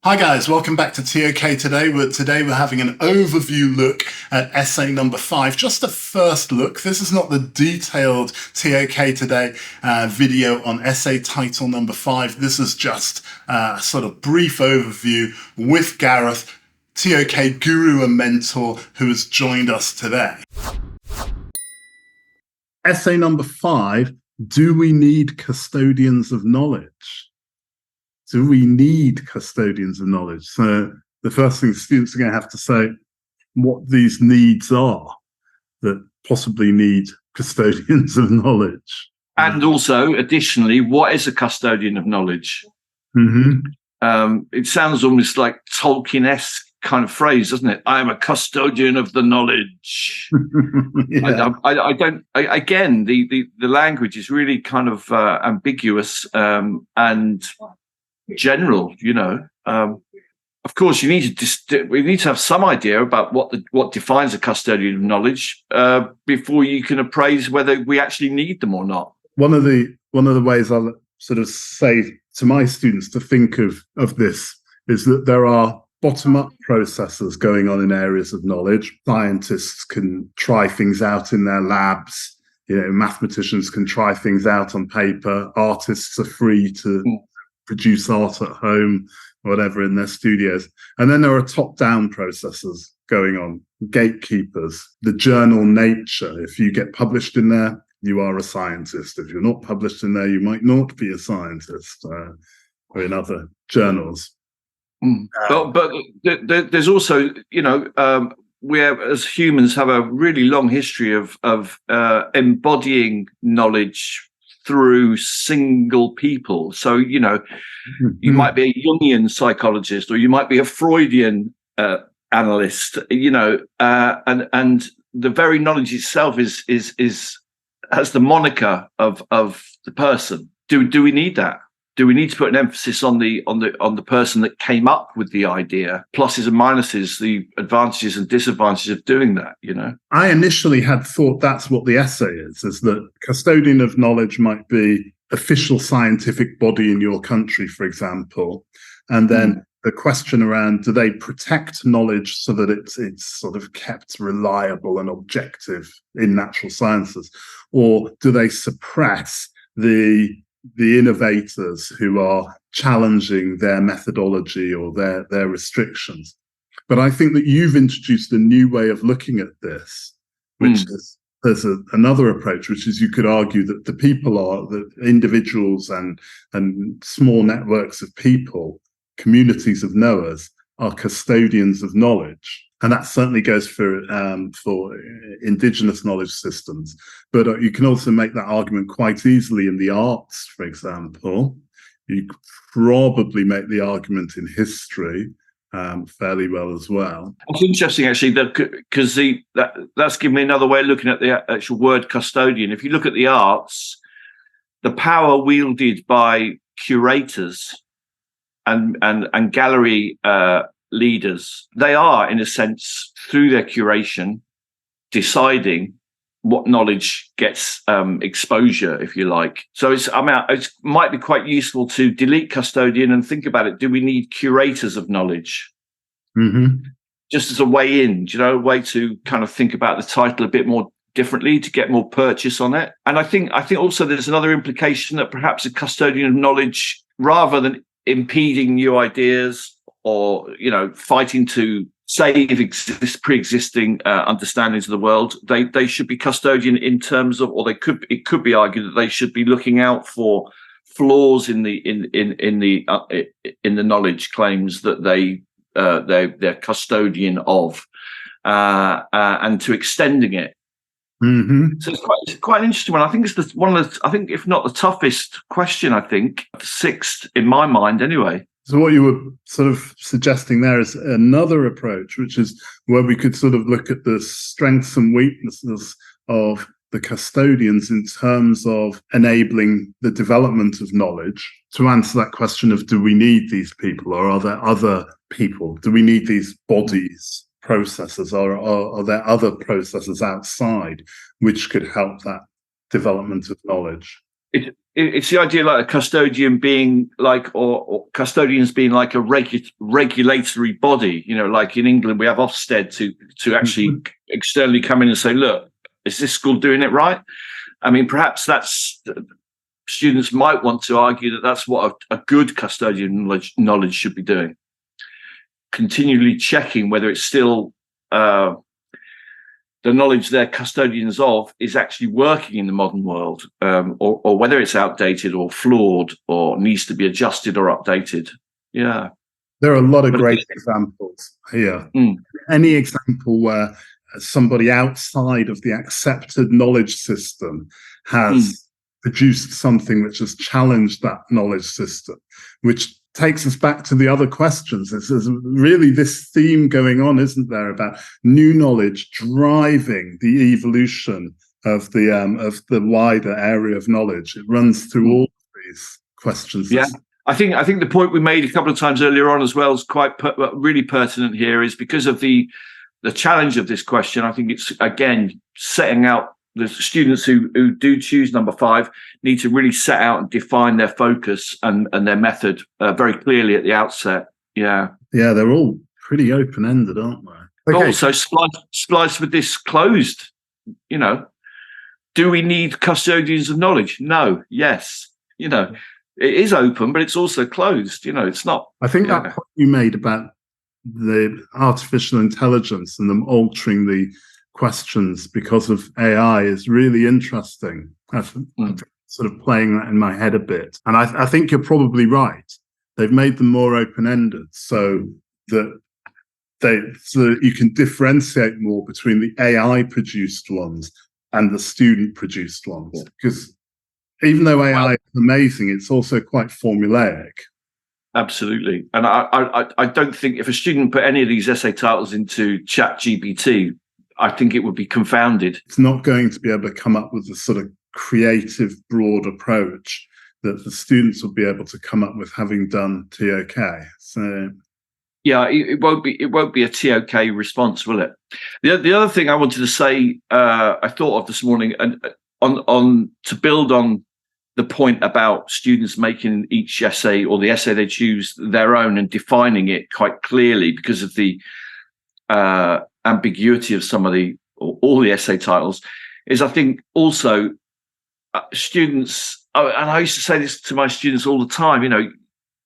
Hi guys, welcome back to ToK Today. Today we're having an overview look at essay number 5. Just a first look. This is not the detailed ToK Today video on essay title number 5. This is just a sort of brief overview with Gareth, ToK Guru and Mentor, who has joined us today. Essay number 5, do we need custodians of knowledge? Do we need custodians of knowledge? So the first thing students are going to have to say what these needs are that possibly need custodians of knowledge. And also, additionally, what is a custodian of knowledge? Mm-hmm. It sounds almost like Tolkien-esque kind of phrase, doesn't it? I am a custodian of the knowledge. Yeah. I don't. Again, the language is really kind of ambiguous and general. Of course, we need to have some idea about what defines a custodian of knowledge before you can appraise whether we actually need them or not. One of the ways I'll sort of say to my students to think of this is that there are bottom-up processes going on in areas of knowledge. Scientists can try things out in their labs. Mathematicians can try things out on paper. Artists are free to produce art at home, whatever, in their studios. And then there are top-down processes going on, gatekeepers, the journal Nature. If you get published in there, you are a scientist. If you're not published in there, you might not be a scientist, or in other journals. But there's also, we as humans have a really long history of embodying knowledge through single people. So, you might be a Jungian psychologist, or you might be a Freudian analyst, and the very knowledge itself has the moniker of the person. Do we need that? Do we need to put an emphasis on the person that came up with the idea, pluses and minuses, the advantages and disadvantages of doing that? I initially had thought that's what the essay is that custodian of knowledge might be official scientific body in your country, for example, and then the question around, do they protect knowledge so that it's sort of kept reliable and objective in natural sciences, or do they suppress the innovators who are challenging their methodology or their restrictions? But I think that you've introduced a new way of looking at this, which is there's another approach, which is you could argue that the people are the individuals and small networks of people, communities of knowers, are custodians of knowledge. And that certainly goes for indigenous knowledge systems. But you can also make that argument quite easily in the arts, for example. You could probably make the argument in history fairly well as well. It's interesting, actually, because that's given me another way of looking at the actual word custodian. If you look at the arts, the power wielded by curators and gallery leaders, they are, in a sense, through their curation, deciding what knowledge gets exposure, if you like. So it might be quite useful to delete custodian and think about it. Do we need curators of knowledge? Just as a way in, a way to kind of think about the title a bit more differently, to get more purchase on it. And I think also there's another implication that perhaps a custodian of knowledge, rather than impeding new ideas or fighting to save pre-existing understandings of the world, they should be custodian in terms of, or it could be argued that they should be looking out for flaws in the knowledge claims that they're custodian of, and to extending it. So it's quite an interesting one. I think it's one of the, I think if not the toughest question, I think the sixth in my mind anyway. So what you were sort of suggesting there is another approach, which is where we could sort of look at the strengths and weaknesses of the custodians in terms of enabling the development of knowledge. To answer that question of, do we need these people, or are there other people? Do we need these bodies, processes, or are there other processes outside which could help that development of knowledge? it's the idea like a custodian being like, or custodians being like a regulatory body. Like in England, we have Ofsted to actually externally come in and say, look, is this school doing it right? I mean, perhaps students might want to argue that that's what a good custodian knowledge should be doing. Continually checking whether it's still the knowledge they're custodians of is actually working in the modern world, or whether it's outdated or flawed or needs to be adjusted or updated. Yeah. There are a lot of great examples here. Any example where somebody outside of the accepted knowledge system has produced something which has challenged that knowledge system, which takes us back to the other questions. There's really this theme going on, isn't there, about new knowledge driving the evolution of the wider area of knowledge. It runs through all of these questions. Yeah. I think the point we made a couple of times earlier on as well is quite really pertinent here, is because of the challenge of this question. I think it's, again, setting out the students who do choose number 5 need to really set out and define their focus and their method very clearly at the outset. Yeah. Yeah, they're all pretty open-ended, aren't they? Okay. Also, splice with this closed. Do we need custodians of knowledge? No. Yes. It is open, but it's also closed. It's not. I think that point you made about the artificial intelligence and them altering the questions because of AI is really interesting. I'm sort of playing that in my head a bit. And I think you're probably right. They've made them more open-ended so that you can differentiate more between the AI-produced ones and the student-produced ones. Because even though AI is amazing, it's also quite formulaic. Absolutely. And I don't think if a student put any of these essay titles into ChatGPT, I think it would be confounded. It's not going to be able to come up with a sort of creative, broad approach that the students will be able to come up with, having done ToK. So, yeah, it won't be a ToK response, will it? The other thing I wanted to say, I thought of this morning, and on to build on the point about students making each essay or the essay they choose their own and defining it quite clearly because of the ambiguity of some of all the essay titles, is I think also students, and I used to say this to my students all the time,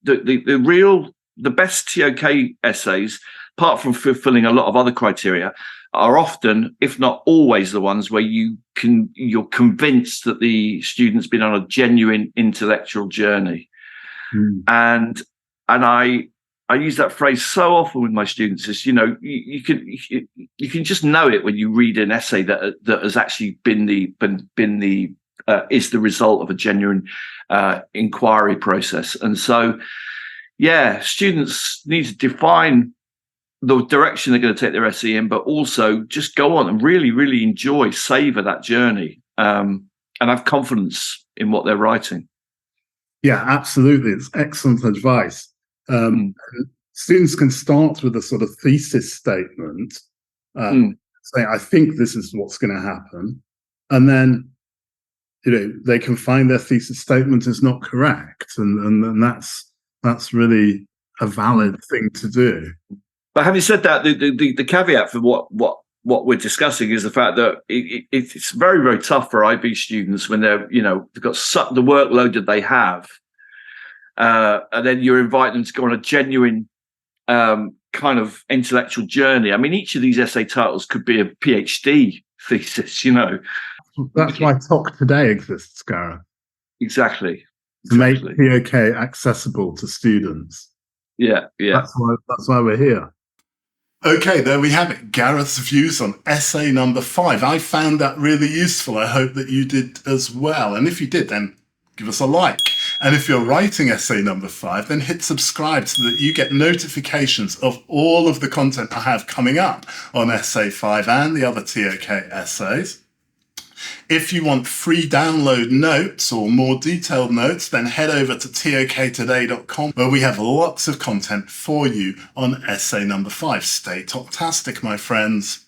the best ToK essays, apart from fulfilling a lot of other criteria, are often, if not always, the ones where you're convinced that the student's been on a genuine intellectual journey. And I use that phrase so often with my students. Is you can just know it when you read an essay that has actually been the is the result of a genuine inquiry process. And so, yeah, students need to define the direction they're going to take their essay in, but also just go on and really, really savor that journey, and have confidence in what they're writing. Yeah, absolutely. It's excellent advice. Students can start with a sort of thesis statement, saying, I think this is what's going to happen. And then, they can find their thesis statement is not correct. And that's really a valid thing to do. But having said that, the caveat for what we're discussing is the fact that it's very, very tough for IB students when they've got the workload that they have. And then you're inviting them to go on a genuine kind of intellectual journey. I mean, each of these essay titles could be a PhD thesis, That's why ToK Today exists, Gareth. Exactly. To make ToK accessible to students. Yeah. That's why we're here. Okay, there we have it. Gareth's views on essay number 5. I found that really useful. I hope that you did as well. And if you did, then give us a like. And if you're writing essay number 5, then hit subscribe so that you get notifications of all of the content I have coming up on essay 5 and the other ToK essays. If you want free download notes or more detailed notes, then head over to toktoday.com, where we have lots of content for you on essay number 5. Stay ToKtastic, my friends.